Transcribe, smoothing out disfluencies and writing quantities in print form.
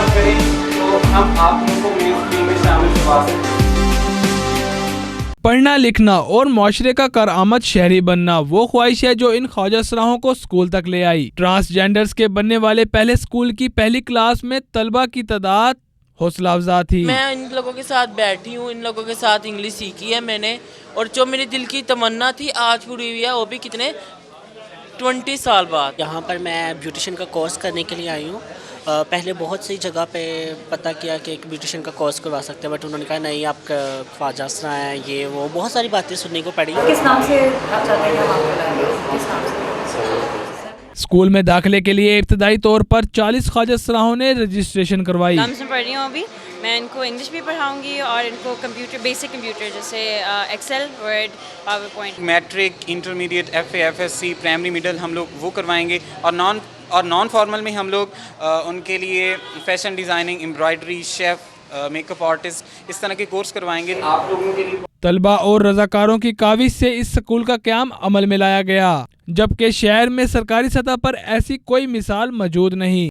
मोहब्बत करें तो हम आप लोगों को मेन स्ट्रीम में शामिल करवा सकते हैं। पढ़ना लिखना और माशरे का कारआमद शहरी बनना वो ख्वाहिश है जो इन ख्वाजा सराहों को स्कूल तक ले आई। ट्रांसजेंडर्स के बनने वाले पहले स्कूल की पहली क्लास में तलबा की तादाद हौसला अफजा थी। मैं इन लोगों के साथ बैठी हूँ, इन लोगों के साथ इंग्लिश सीखी है मैंने, और जो मेरे दिल की तमन्ना थी आज पूरी हुई है, वो भी कितने 20 साल बाद। यहाँ पर मैं ब्यूटिशियन का कोर्स करने के लिए आई हूँ। पहले बहुत सी जगह पे पता किया कि एक ब्यूटिशियन का कोर्स करवा सकते हैं, बट उन्होंने कहा नहीं, आप ख्वाजा सरा हैं, ये वो बहुत सारी बातें सुनने को पड़ी। किस नाम से आप चाहते हैं हम आपको लाएं? किस नाम से? स्कूल में दाखिले के लिए इब्तदाई तौर पर 40 ख्वाजा सराहों ने रजिस्ट्रेशन करवाई। मैं पढ़ रही हूँ अभी। मैं इनको इंग्लिश भी पढ़ाऊंगी और इनको कंप्यूटर, बेसिक कंप्यूटर जैसे Excel, Word, PowerPoint. Matric, intermediate, FA, FSC, primary, middle हम लोग वो करवाएंगे, और नॉन फॉर्मल में हम लोग उनके लिए fashion designing, embroidery, chef, makeup artist, इस तरह के कोर्स करवाएंगे आप लोगों के लिए। तलबा और रजाकारों की काविश से इस स्कूल का क़याम अमल में लाया गया, जबकि शहर में सरकारी सतह पर ऐसी कोई मिसाल मौजूद नहीं।